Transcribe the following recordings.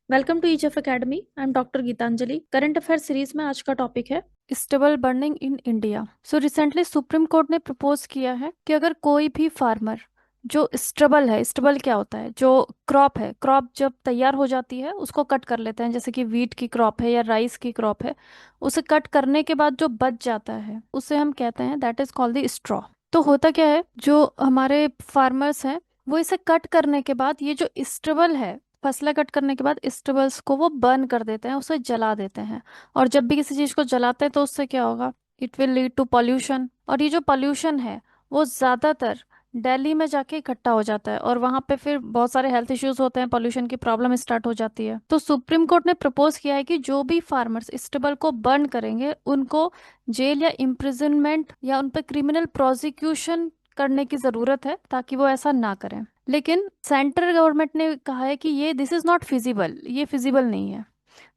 Welcome to each of academy. I am doctor Geetanjali. Current affair series में आज का topic है stubble burning in India. So recently supreme court ने propose किया है कि अगर कोई भी फार्मर जो स्टेबल है, स्टेबल क्या होता है, जो क्रॉप है, क्रॉप जब तैयार हो जाती है उसको कट कर लेते हैं, जैसे कि वीट की क्रॉप है या राइस की क्रॉप है, उसे कट करने के बाद जो बच जाता है उसे हम कहते हैं that is called the straw. तो होता क्या है, जो हमारे फार्मर्स हैं वो इसे कट करने के बाद ये जो स्टेबल है, फसलें कट करने के बाद स्टबल्स को वो बर्न कर देते हैं, उसे जला देते हैं। और जब भी किसी चीज को जलाते हैं तो उससे क्या होगा, it will lead to pollution. और ये जो पॉल्यूशन है वो ज्यादातर दिल्ली में जाके इकट्ठा हो जाता है और वहां पे फिर बहुत सारे हेल्थ इश्यूज होते हैं, पॉल्यूशन की प्रॉब्लम स्टार्ट हो जाती है। तो सुप्रीम कोर्ट ने प्रपोज किया है कि जो भी फार्मर्स स्टेबल को बर्न करेंगे उनको जेल या इम्प्रिजनमेंट या उन पर क्रिमिनल प्रोसिक्यूशन करने की जरूरत है ताकि वो ऐसा ना करें। लेकिन सेंट्रल गवर्नमेंट ने कहा है कि ये दिस इज नॉट फिजिबल, ये फिजिबल नहीं है।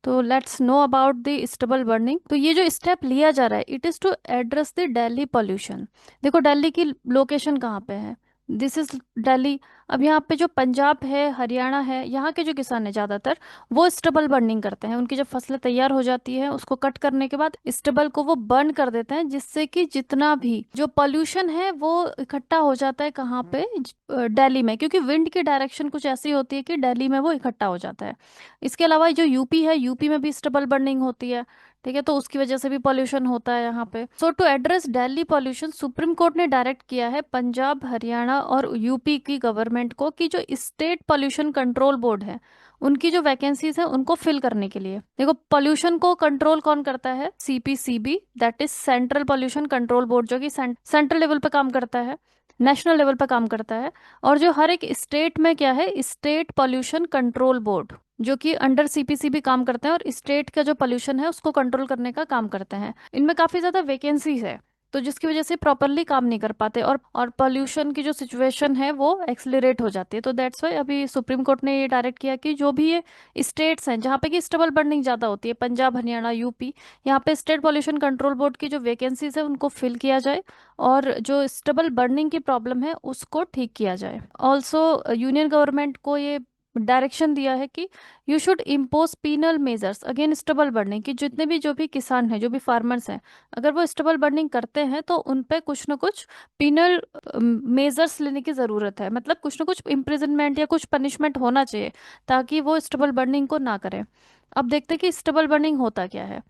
तो let's know about the stubble burning. तो ये जो स्टेप लिया जा रहा है it is to address the Delhi pollution. देखो दिल्ली की लोकेशन कहाँ पे है, दिस इज दिल्ली। अब यहाँ पे जो पंजाब है, हरियाणा है, यहाँ के जो किसान है ज्यादातर वो स्टबल बर्निंग करते हैं। उनकी जब फसलें तैयार हो जाती है उसको कट करने के बाद स्टबल को वो बर्न कर देते हैं, जिससे कि जितना भी जो पॉल्यूशन है वो इकट्ठा हो जाता है कहाँ पे, दिल्ली में, क्योंकि विंड की डायरेक्शन कुछ ऐसी होती है कि दिल्ली में वो इकट्ठा हो जाता है। इसके अलावा जो यूपी है, यूपी में भी स्टबल बर्निंग होती है, ठीक है, तो उसकी वजह से भी पॉल्यूशन होता है यहाँ पे। So to address Delhi pollution supreme court ने डायरेक्ट किया है पंजाब, हरियाणा और यूपी की गवर्नमेंट को कि जो स्टेट पॉल्यूशन कंट्रोल बोर्ड है उनकी जो वैकेंसीज है उनको फिल करने के लिए। देखो पॉल्यूशन को कंट्रोल कौन करता है, CPCB, that is central pollution control board, जो कि सेंट्रल लेवल पे काम करता है, नेशनल लेवल पे काम करता है। और जो हर एक स्टेट में क्या है, स्टेट पॉल्यूशन कंट्रोल बोर्ड, जो कि अंडर सीपीसीबी काम करते हैं और स्टेट का जो पोल्यूशन है उसको कंट्रोल करने का काम करते हैं। इनमें काफी ज्यादा वैकेंसीज है, तो जिसकी वजह से प्रॉपरली काम नहीं कर पाते और पोल्यूशन की जो सिचुएशन है वो एक्सिलरेट हो जाती है। तो दैट्स वाई अभी सुप्रीम कोर्ट ने ये डायरेक्ट किया कि जो भी ये स्टेट्स हैं जहाँ पे कि स्टेबल बर्निंग ज्यादा होती है, पंजाब, हरियाणा, यूपी, यहाँ पे स्टेट पॉल्यूशन कंट्रोल बोर्ड की जो वैकेंसीज है उनको फिल किया जाए और जो स्टेबल बर्निंग की प्रॉब्लम है उसको ठीक किया जाए। ऑल्सो यूनियन गवर्नमेंट को ये डायरेक्शन दिया है कि you should impose penal measures again stubble burning, कि जितने भी जो भी किसान हैं, जो भी फार्मर्स हैं, अगर वो स्टबल बर्निंग करते हैं तो उन पे कुछ ना कुछ पीनल मेजर्स लेने की ज़रूरत है, मतलब कुछ ना कुछ इम्प्रिजनमेंट या कुछ पनिशमेंट होना चाहिए ताकि वो स्टबल बर्निंग को ना करें। अब देखते हैं कि स्टबल बर्निंग होता क्या है।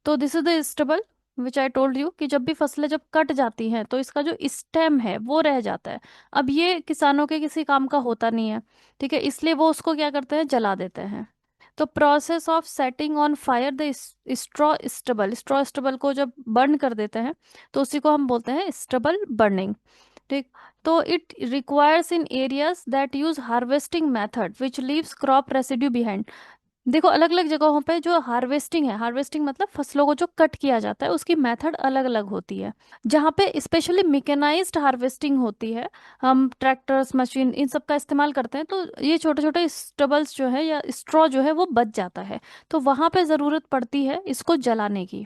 तो this is the stubble which I told you, कि जब भी फसलें जब कट जाती हैं तो इसका जो स्टेम है वो रह जाता है। अब ये किसानों के किसी काम का होता नहीं है, ठीक है, इसलिए वो उसको क्या करते हैं, जला देते हैं। तो process of setting on fire the straw stubble, straw stubble को जब बर्न कर देते हैं तो उसी को हम बोलते हैं स्टबल बर्निंग, ठीक। तो it requires in areas that use harvesting method which leaves crop residue behind. देखो अलग अलग जगहों पे जो हार्वेस्टिंग है, हार्वेस्टिंग मतलब फसलों को जो कट किया जाता है उसकी मेथड अलग अलग होती है। जहाँ पे स्पेशली मैकेनाइज्ड हार्वेस्टिंग होती है, हम ट्रैक्टर्स, मशीन, इन सब का इस्तेमाल करते हैं, तो ये छोटे छोटे स्टबल्स जो है या स्ट्रॉ जो है वो बच जाता है। तो वहां पे जरूरत पड़ती है इसको जलाने की।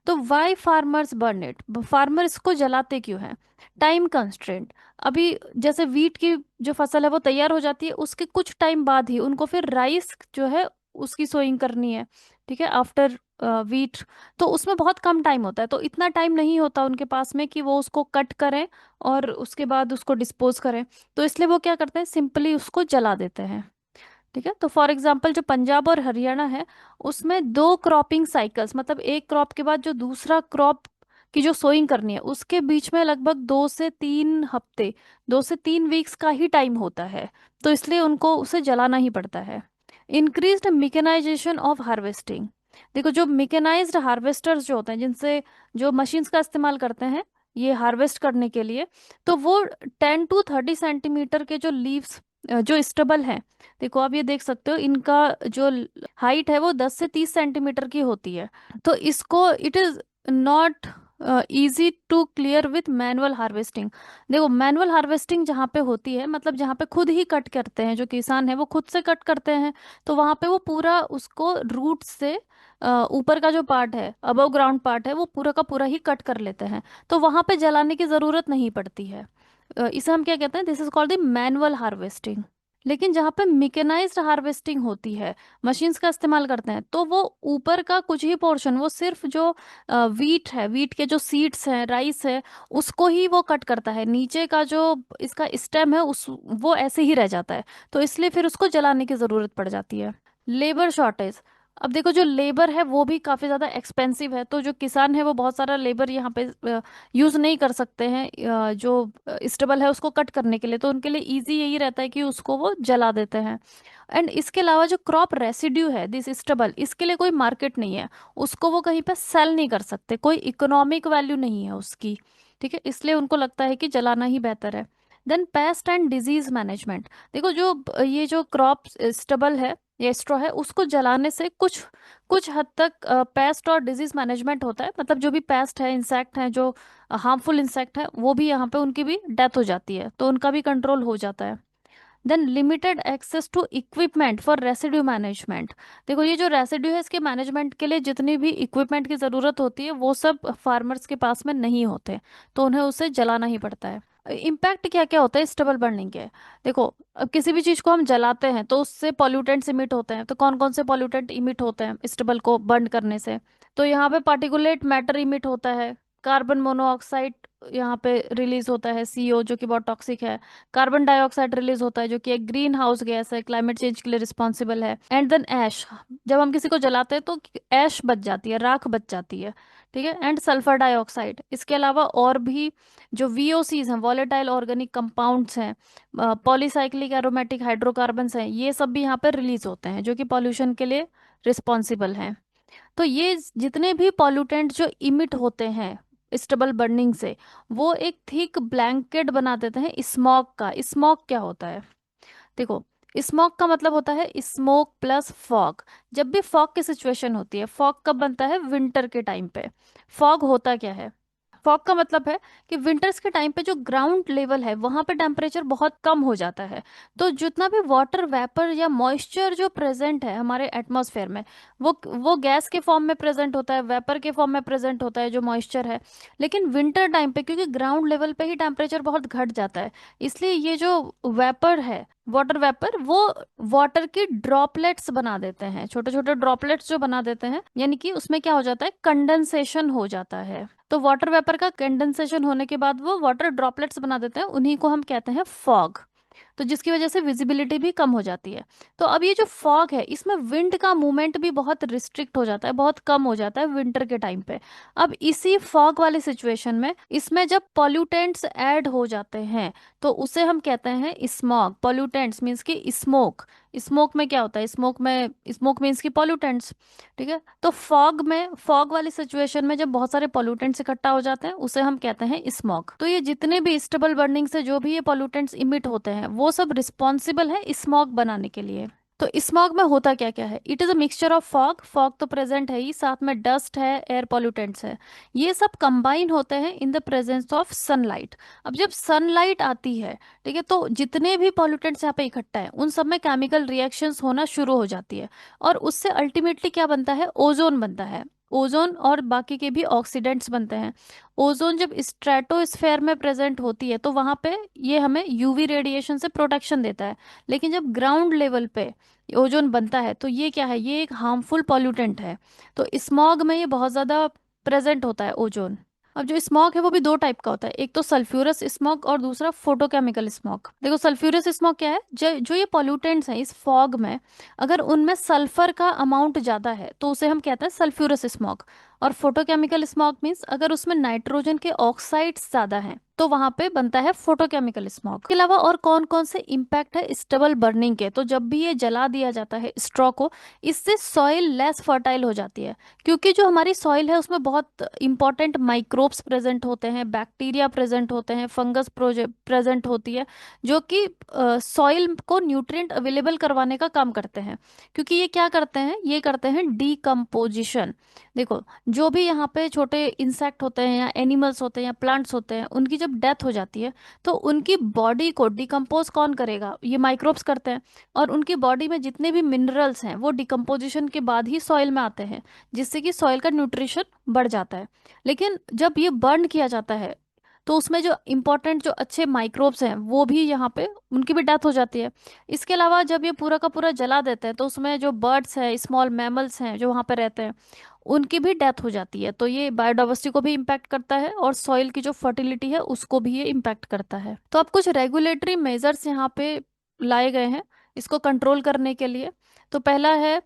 तो why farmers burn it, farmer इसको जलाते क्यों हैं, टाइम कंस्ट्रेंट। अभी जैसे वीट की जो फसल है वो तैयार हो जाती है, उसके कुछ टाइम बाद ही उनको फिर राइस जो है उसकी सोइंग करनी है, ठीक है, आफ्टर वीट। तो उसमें बहुत कम टाइम होता है, तो इतना टाइम नहीं होता उनके पास में कि वो उसको कट करें और उसके बाद उसको डिस्पोज करें। तो इसलिए वो क्या करते हैं, सिंपली उसको जला देते हैं, ठीक है। तो फॉर एग्जाम्पल जो पंजाब और हरियाणा है उसमें दो क्रॉपिंग साइकिल्स, मतलब एक क्रॉप के बाद जो दूसरा क्रॉप की जो सोइंग करनी है उसके बीच में लगभग 2 से 3 हफ्ते, 2 से 3 वीक्स का ही टाइम होता है। तो इसलिए उनको उसे जलाना ही पड़ता है। Increased mechanisation of harvesting. देखो जो मिकेनाइज्ड हार्वेस्टर्स जो होते हैं, जिनसे जो मशीन्स का इस्तेमाल करते हैं ये हार्वेस्ट करने के लिए, तो वो 10 to 30 सेंटीमीटर के जो लीव्स, जो स्टबल है, देखो आप ये देख सकते हो इनका जो हाइट है वो 10 से 30 सेंटीमीटर की होती है। तो इसको it is not easy to clear with manual harvesting. देखो मैनुअल हार्वेस्टिंग जहाँ पे होती है, मतलब जहाँ पे खुद ही कट करते हैं, जो किसान है वो खुद से कट करते हैं, तो वहाँ पे वो पूरा उसको रूट से ऊपर का जो पार्ट है, अबव ग्राउंड पार्ट है, वो पूरा का पूरा ही कट कर लेते हैं। तो वहाँ पे जलाने की ज़रूरत नहीं पड़ती है। इसे हम क्या कहते हैं, this is called the manual harvesting. लेकिन जहाँ पे मैकेनाइज्ड हार्वेस्टिंग होती है, मशीन्स का इस्तेमाल करते हैं, तो वो ऊपर का कुछ ही पोर्शन, वो सिर्फ जो वीट है, वीट के जो सीड्स हैं, राइस है, उसको ही वो कट करता है। नीचे का जो इसका स्टेम है उस वो ऐसे ही रह जाता है। तो इसलिए फिर उसको जलाने की जरूरत पड़ जाती है। Labour shortage. अब देखो, जो लेबर है वो भी काफी ज्यादा एक्सपेंसिव है, तो जो किसान है वो बहुत सारा लेबर यहाँ पे यूज नहीं कर सकते हैं जो स्टेबल है उसको कट करने के लिए। तो उनके लिए इजी यही रहता है कि उसको वो जला देते हैं। एंड इसके अलावा जो क्रॉप रेसिड्यू है, दिस स्टेबल, इसके लिए कोई मार्केट नहीं है, उसको वो कहीं पे सेल नहीं कर सकते, कोई इकोनॉमिक वैल्यू नहीं है उसकी। ठीक है, इसलिए उनको लगता है कि जलाना ही बेहतर है। Then pest and disease management. देखो, जो ये जो क्रॉप स्टेबल है या स्ट्रॉ है, उसको जलाने से कुछ कुछ हद तक पेस्ट और डिजीज मैनेजमेंट होता है। मतलब जो भी पेस्ट है, इंसेक्ट है, जो हार्मफुल इंसेक्ट है, वो भी यहाँ पे उनकी भी डेथ हो जाती है, तो उनका भी कंट्रोल हो जाता है। Then limited access to equipment for residue management. देखो, ये जो रेसिड्यू है, इसके मैनेजमेंट के लिए जितनी भी इक्विपमेंट की ज़रूरत होती है वो सब फार्मर्स के पास में नहीं होते, तो उन्हें उसे जलाना ही पड़ता है। इम्पैक्ट क्या क्या होता है स्टबल बर्निंग के? देखो, अब किसी भी चीज़ को हम जलाते हैं तो उससे पॉल्यूटेंट्स इमिट होते हैं। तो कौन कौन से पॉल्यूटेंट इमिट होते हैं स्टबल को बर्न करने से? तो यहाँ पे पार्टिकुलेट मैटर इमिट होता है, कार्बन मोनोऑक्साइड यहाँ पे रिलीज होता है, CO, जो कि बहुत टॉक्सिक है। कार्बन डाइऑक्साइड रिलीज होता है, जो कि एक ग्रीन हाउस गैस है, क्लाइमेट चेंज के लिए रिस्पॉन्सिबल है। एंड देन ऐश। जब हम किसी को जलाते हैं तो ऐश बच जाती है, राख बच जाती है। ठीक है। And sulphur dioxide. इसके अलावा और भी जो VOCs हैं, वॉलेटाइल ऑर्गेनिक कंपाउंड्स हैं, पॉलीसाइक्लिक एरोमेटिक हाइड्रोकार्बन्स हैं, ये सब भी यहाँ पर रिलीज होते हैं, जो कि पॉल्यूशन के लिए रिस्पॉन्सिबल हैं। तो ये जितने भी पॉल्यूटेंट जो इमिट होते हैं स्टबल बर्निंग से, वो एक थिक ब्लैंकेट बना देते हैं स्मॉग का। स्मॉग क्या होता है? देखो, स्मॉग का मतलब होता है स्मोक प्लस फॉग। जब भी फॉग की सिचुएशन होती है, फॉग कब बनता है? विंटर के टाइम पे। फॉग होता क्या है? फॉग का मतलब है कि विंटर्स के टाइम पे जो ग्राउंड लेवल है वहां पे टेम्परेचर बहुत कम हो जाता है। तो जितना भी वाटर वेपर या मॉइस्चर जो प्रेजेंट है हमारे एटमॉस्फेयर में, वो गैस के फॉर्म में प्रेजेंट होता है, वेपर के फॉर्म में प्रेजेंट होता है, जो मॉइस्चर है। लेकिन विंटर टाइम पे क्योंकि ग्राउंड लेवल पे ही टेम्परेचर बहुत घट जाता है, इसलिए ये जो वेपर है, वाटर वेपर, वो वाटर की ड्रॉपलेट्स बना देते हैं, छोटे छोटे ड्रॉपलेट्स जो बना देते हैं, यानी कि उसमें क्या हो जाता है? कंडेंसेशन हो जाता है। तो वाटर वेपर का कंडेंसेशन होने के बाद वो वाटर ड्रॉपलेट्स बना देते हैं, उन्हीं को हम कहते हैं फॉग। तो जिसकी वजह से विजिबिलिटी भी कम हो जाती है। तो अब ये जो फॉग है, इसमें विंड का मूवमेंट भी बहुत रिस्ट्रिक्ट हो जाता है, बहुत कम हो जाता है विंटर के टाइम पे। अब इसी फॉग वाली सिचुएशन में इसमें जब पॉल्यूटेंट्स ऐड हो जाते हैं, तो उसे हम कहते हैं स्मॉग। पॉल्यूटेंट्स मीन्स की स्मोक। स्मोक में क्या होता है? स्मोक में, स्मोक मीन्स की पॉल्यूटेंट्स। ठीक है। तो फॉग में, फॉग वाली सिचुएशन में जब बहुत सारे पॉल्यूटेंट्स इकट्ठा हो जाते हैं, उसे हम कहते हैं स्मॉग। तो ये जितने भी स्टेबल बर्निंग से जो भी ये पॉल्यूटेंट्स इमिट होते हैं, वो सब रिस्पॉन्सिबल है स्मॉग बनाने के लिए। तो स्मॉग में होता क्या क्या है? It is a mixture of fog, fog तो प्रेजेंट है ही, साथ में डस्ट है, एयर पॉल्यूटेंट्स है। ये सब कंबाइन होते हैं in the presence of sunlight. अब जब सनलाइट आती है, ठीक है, तो जितने भी पॉल्यूटेंट्स यहाँ पे इकट्ठा है, उन सब में केमिकल रिएक्शंस होना शुरू हो जाती है, और उससे अल्टीमेटली क्या बनता है? ओजोन बनता है। ओजोन और बाकी के भी ऑक्सीडेंट्स बनते हैं। ओजोन जब स्ट्रेटोस्फेयर में प्रेजेंट होती है तो वहां पे ये हमें UV रेडिएशन से प्रोटेक्शन देता है। लेकिन जब ग्राउंड लेवल पे ओजोन बनता है तो ये क्या है? ये एक हार्मफुल पॉल्यूटेंट है। तो स्मॉग में ये बहुत ज्यादा प्रेजेंट होता है, ओजोन। अब जो स्मॉग है वो भी दो टाइप का होता है, एक तो सल्फ्यूरस स्मॉग और दूसरा फोटोकेमिकल स्मॉग। देखो, सल्फ्यूरस स्मॉग क्या है? जो ये पॉल्यूटेंट्स हैं इस फॉग में, अगर उनमें सल्फर का अमाउंट ज्यादा है तो उसे हम कहते हैं सल्फ्यूरस स्मॉग। और फोटोकेमिकल स्मॉग मीन्स अगर उसमें नाइट्रोजन के ऑक्साइड्स ज्यादा हैं तो वहां पे बनता है फोटोकेमिकल स्मॉग। इसके अलावा और कौन कौन से इम्पैक्ट है स्टबल बर्निंग के? तो जब भी ये जला दिया जाता है स्ट्रॉ को, इससे सॉइल लेस फर्टाइल हो जाती है, क्योंकि जो हमारी सॉइल है उसमें बहुत इंपॉर्टेंट माइक्रोब्स प्रेजेंट होते हैं, बैक्टीरिया प्रेजेंट होते हैं, फंगस प्रेजेंट होती है, जो कि सॉइल को न्यूट्रिएंट अवेलेबल करवाने का काम करते हैं। क्योंकि ये क्या करते हैं? ये करते हैं डीकम्पोजिशन। देखो, जो भी यहाँ पे छोटे इंसेक्ट होते हैं या एनिमल्स होते हैं या प्लांट्स होते हैं, उनकी जब डेथ हो जाती है तो उनकी बॉडी को डिकम्पोज कौन करेगा? ये माइक्रोब्स करते हैं। और उनकी बॉडी में जितने भी मिनरल्स हैं वो डिकम्पोजिशन के बाद ही सॉइल में आते हैं, जिससे कि सॉइल का न्यूट्रिशन बढ़ जाता है। लेकिन जब ये बर्न किया जाता है तो उसमें जो इम्पोर्टेंट जो अच्छे माइक्रोब्स हैं वो भी यहाँ पे उनकी भी डेथ हो जाती है। इसके अलावा जब ये पूरा का पूरा जला देते हैं तो उसमें जो बर्ड्स हैं, स्मॉल मैमल्स हैं जो वहाँ पे रहते हैं, उनकी भी डेथ हो जाती है। तो ये बायोडाइवर्सिटी को भी इम्पैक्ट करता है और सॉइल की जो फर्टिलिटी है उसको भी ये इम्पैक्ट करता है। तो अब कुछ रेगुलेटरी मेजर्स यहाँ पे लाए गए हैं इसको कंट्रोल करने के लिए। तो पहला है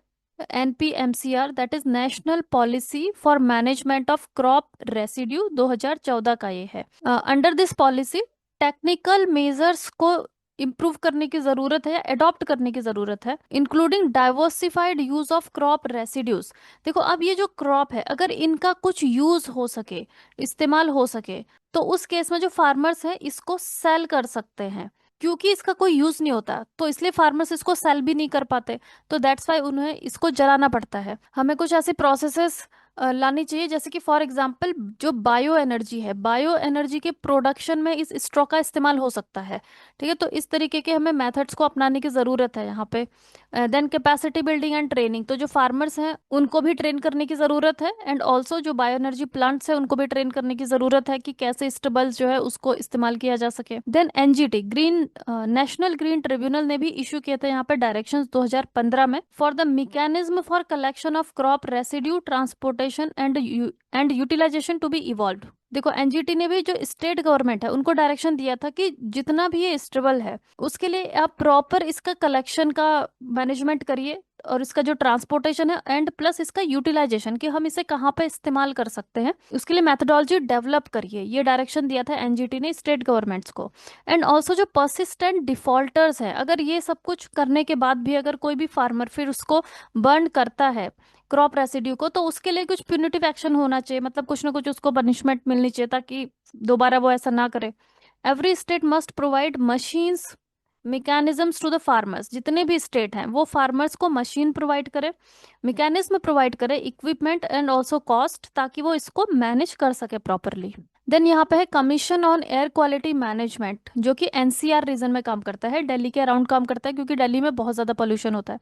NPMCR, that is national policy for management of crop residue, 2014 का ये है। Under this policy technical measures को इम्प्रूव करने की जरूरत है, अडॉप्ट करने की जरूरत है, including diversified use of crop residues. देखो अब ये जो क्रॉप है अगर इनका कुछ यूज हो सके, इस्तेमाल हो सके, तो उस केस में जो फार्मर्स हैं इसको सेल कर सकते हैं। क्योंकि इसका कोई यूज नहीं होता तो इसलिए फार्मर्स इसको सेल भी नहीं कर पाते, तो दैट्स वाई उन्हें इसको जलाना पड़ता है। हमें कुछ ऐसे प्रोसेसेस लानी चाहिए जैसे कि फॉर एग्जांपल जो बायो एनर्जी है, बायो एनर्जी के प्रोडक्शन में इस स्ट्रॉ का इस्तेमाल हो सकता है। ठीक है, तो इस तरीके के हमें मेथड्स को अपनाने की ज़रूरत है यहाँ पे। Then capacity building and training, तो जो फार्मर्स हैं उनको भी ट्रेन करने की ज़रूरत है, एंड ऑल्सो जो बायो एनर्जी प्लांट्स है उनको भी ट्रेन करने की ज़रूरत है कि कैसे स्टेबल्स जो है उसको इस्तेमाल किया जा सके। Then NGT, green national green tribunal ने भी इशू किए थे यहाँ पे डायरेक्शंस 2015 में, for the mechanism for collection of crop residue, transportation and utilisation to be evolve. देखो NGT ने भी जो स्टेट गवर्नमेंट है उनको डायरेक्शन दिया था कि जितना भी ये स्टेबल है उसके लिए आप प्रॉपर इसका कलेक्शन का मैनेजमेंट करिए, और इसका जो ट्रांसपोर्टेशन है एंड प्लस इसका यूटिलाइजेशन कि हम इसे कहाँ पे इस्तेमाल कर सकते हैं उसके लिए मेथडोलॉजी डेवलप करिए। ये डायरेक्शन दिया था NGT ने स्टेट गवर्नमेंट्स को। एंड ऑल्सो जो परसिस्टेंट डिफॉल्टर्स हैं, अगर ये सब कुछ करने के बाद भी अगर कोई भी फार्मर फिर उसको बर्न करता है क्रॉप रेसिड्यू को, तो उसके लिए कुछ प्यूनिटिव एक्शन होना चाहिए, मतलब कुछ ना कुछ उसको पनिशमेंट मिलनी चाहिए ताकि दोबारा वो ऐसा ना करे। Every state must provide machines, mechanisms to the farmers, जितने भी स्टेट हैं वो फार्मर्स को मशीन प्रोवाइड करे, मैकेनिज्म प्रोवाइड करे, इक्विपमेंट एंड ऑल्सो कॉस्ट, ताकि वो इसको मैनेज कर सके प्रॉपरली। देन यहाँ पे है commission on air quality management, जो कि NCR रीजन में काम करता है, दिल्ली के अराउंड काम करता है क्योंकि दिल्ली में बहुत ज़्यादा पोल्यूशन होता है।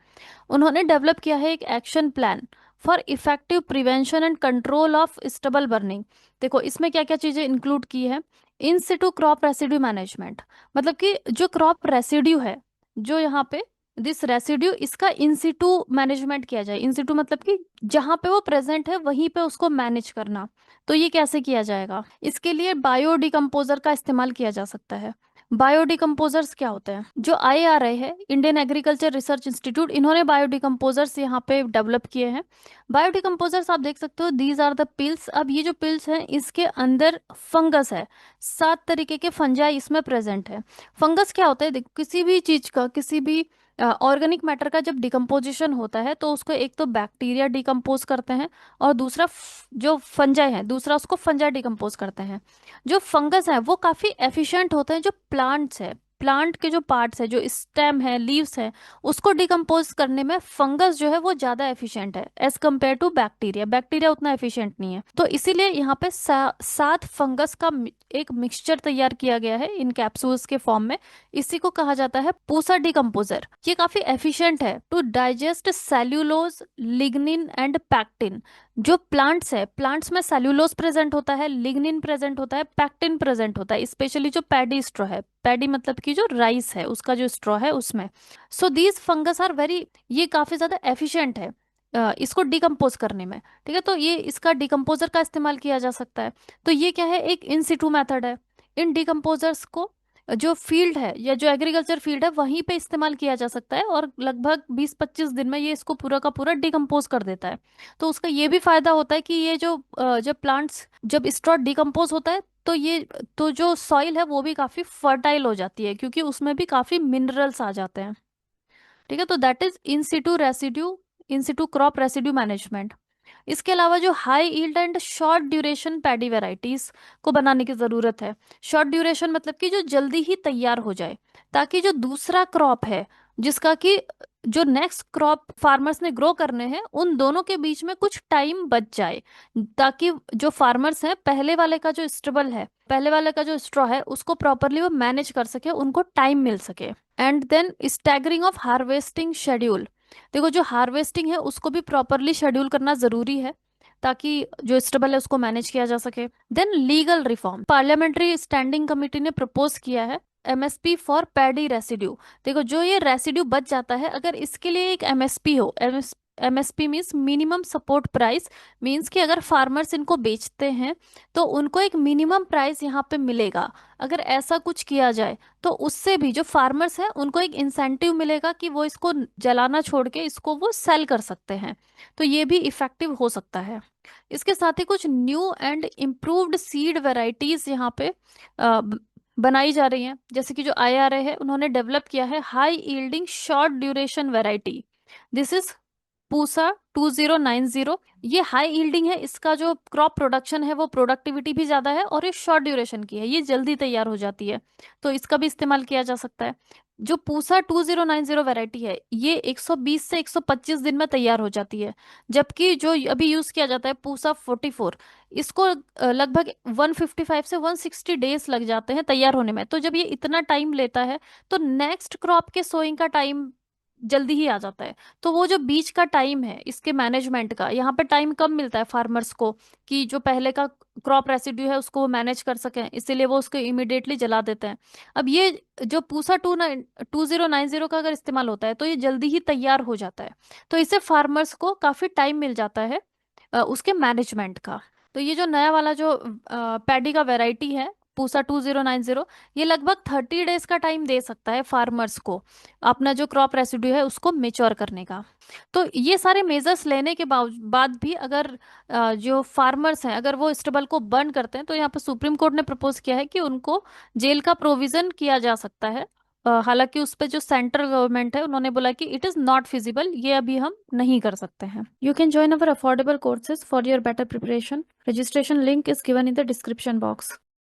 उन्होंने डेवलप किया है एक action plan for effective prevention and control of stubble burning. देखो इसमें क्या क्या चीज़ें इंक्लूड की है। इन सिटू क्रॉप रेसिड्यू मैनेजमेंट, मतलब कि जो क्रॉप रेसिड्यू है, जो यहाँ पे दिस रेसिड्यू, इसका इन सिटू मैनेजमेंट किया जाए। इन सिटू मतलब कि जहाँ पे वो प्रेजेंट है वहीं पे उसको मैनेज करना। तो ये कैसे किया जाएगा, इसके लिए बायो डिकम्पोजर का इस्तेमाल किया जा सकता है। बायो डिकम्पोजर्स क्या होते हैं, जो IRI है, इंडियन एग्रीकल्चर रिसर्च इंस्टीट्यूट, इन्होंने बायो डिकम्पोजर्स यहाँ पे डेवलप किए हैं। बायो डिकम्पोजर्स आप देख सकते हो, दीज आर द पिल्स। अब ये जो पिल्स हैं इसके अंदर फंगस है, 7 तरीके के फंजाई इसमें प्रेजेंट है। फंगस क्या होता है, देखो किसी भी चीज का, किसी भी ऑर्गेनिक मैटर का जब डिकम्पोजिशन होता है तो उसको एक तो बैक्टीरिया डिकम्पोज करते हैं, और दूसरा जो फंजाई है दूसरा उसको फंजाई डिकम्पोज करते हैं। जो फंगस है वो काफी एफिशिएंट होते हैं, जो प्लांट्स है, प्लांट के जो पार्ट्स है, जो स्टेम है, लीव्स है, उसको डिकम्पोज करने में फंगस जो है वो ज्यादा एफिशिएंट है as compared to bacteria. Bacteria उतना एफिशिएंट नहीं है। तो इसीलिए यहाँ पे 7 फंगस का एक मिक्सचर तैयार किया गया है इन कैप्सूल्स के फॉर्म में। इसी को कहा जाता है पूसा डिकम्पोजर। ये काफी एफिशिएंट है to digest cellulose, lignin and pectin. जो प्लांट्स है, प्लांट्स में सेल्यूलोज प्रेजेंट होता है, लिग्निन प्रेजेंट होता है, पैक्टिन प्रेजेंट होता है, स्पेशली जो पैडी स्ट्रॉ है, पैडी मतलब कि जो राइस है उसका जो स्ट्रॉ है उसमें। So these fungus are very, ये काफी ज्यादा एफिशिएंट है इसको डिकम्पोज करने में। ठीक है, तो ये इसका डिकम्पोजर का इस्तेमाल किया जा सकता है। तो ये क्या है, एक इन सिटू मेथड है। इन डिकम्पोजर्स को जो फील्ड है या जो एग्रीकल्चर फील्ड है वहीं पे इस्तेमाल किया जा सकता है, और लगभग 20-25 दिन में ये इसको पूरा का पूरा डिकम्पोज कर देता है। तो उसका ये भी फायदा होता है कि ये जो जब प्लांट्स, जब स्ट्रॉ डिकम्पोज होता है तो ये, तो जो सॉइल है वो भी काफी फर्टाइल हो जाती है क्योंकि उसमें भी काफी मिनरल्स आ जाते हैं। ठीक है, तो that is in Situ residue, in Situ crop residue management. इसके अलावा जो high yield and short duration paddy varieties को बनाने की जरूरत है। शॉर्ट ड्यूरेशन मतलब कि जो जल्दी ही तैयार हो जाए, ताकि जो दूसरा क्रॉप है, जिसका कि जो नेक्स्ट क्रॉप फार्मर्स ने ग्रो करने हैं, उन दोनों के बीच में कुछ टाइम बच जाए, ताकि जो फार्मर्स हैं पहले वाले का जो स्टेबल है, पहले वाले का जो स्ट्रॉ है उसको प्रॉपरली वो मैनेज कर सके, उनको टाइम मिल सके। And then staggering of harvesting schedule. देखो जो हार्वेस्टिंग है उसको भी प्रॉपरली शेड्यूल करना जरूरी है। ताकि जो स्टेबल है उसको मैनेज किया जा सके। Then legal reform, parliamentary standing committee ने प्रपोज किया है एमएसपी फॉर पैडी रेसिड्यू। देखो जो ये रेसिड्यू बच जाता है, अगर इसके लिए एक एमएसपी हो, MSP means minimum support price, means कि अगर फार्मर्स इनको बेचते हैं तो उनको एक मिनिमम प्राइस यहाँ पे मिलेगा। अगर ऐसा कुछ किया जाए तो उससे भी जो फार्मर्स हैं उनको एक इंसेंटिव मिलेगा कि वो इसको जलाना छोड़ के इसको वो सेल कर सकते हैं। तो ये भी इफेक्टिव हो सकता है। इसके साथ ही कुछ new and improved seed varieties यहाँ पे बनाई जा रही हैं। जैसे कि जो आईआरए है उन्होंने डेवलप किया है high yielding short duration variety, this is Pusa 2090। ये हाई यील्डिंग है, इसका जो क्रॉप प्रोडक्शन है वो प्रोडक्टिविटी भी ज्यादा है और ये शॉर्ट ड्यूरेशन की है, ये जल्दी तैयार हो जाती है, तो इसका भी इस्तेमाल किया जा सकता है। जो पूसा 2090 वैरायटी है ये 120 से 125 दिन में तैयार हो जाती है, जबकि जो अभी यूज किया जाता है पूसा 44, इसको लगभग 155 से 160 डेज लग जाते हैं तैयार होने में। तो जब ये इतना टाइम लेता है तो नेक्स्ट क्रॉप के सोइंग का टाइम जल्दी ही आ जाता है। तो वो जो बीच का टाइम है इसके मैनेजमेंट का, यहाँ पे टाइम कम मिलता है फार्मर्स को कि जो पहले का क्रॉप रेसिड्यू है उसको वो मैनेज कर सकें, इसीलिए वो उसको इमिडिएटली जला देते हैं। अब ये जो पूसा 2090 का अगर इस्तेमाल होता है तो ये जल्दी ही तैयार हो जाता है, तो इससे फार्मर्स को काफी टाइम मिल जाता है उसके मैनेजमेंट का। तो ये जो नया वाला जो पैडी का वैरायटी है पूसा 2090, ये लगभग 30 डेज का टाइम दे सकता है फार्मर्स को अपना जो क्रॉप रेसिड्यू है उसको मेच्योर करने का। तो ये सारे मेजर्स लेने के बाद भी अगर जो फार्मर्स हैं अगर वो स्टेबल को बर्न करते हैं तो यहाँ पर सुप्रीम कोर्ट ने प्रपोज किया है कि उनको जेल का प्रोविजन किया जा सकता है। हालांकि उस पे जो सेंट्रल गवर्नमेंट है उन्होंने बोला कि इट इज नॉट फिजिबल, ये अभी हम नहीं कर सकते हैं। You can join our affordable courses for your better preparation. Registration link is given in the description box.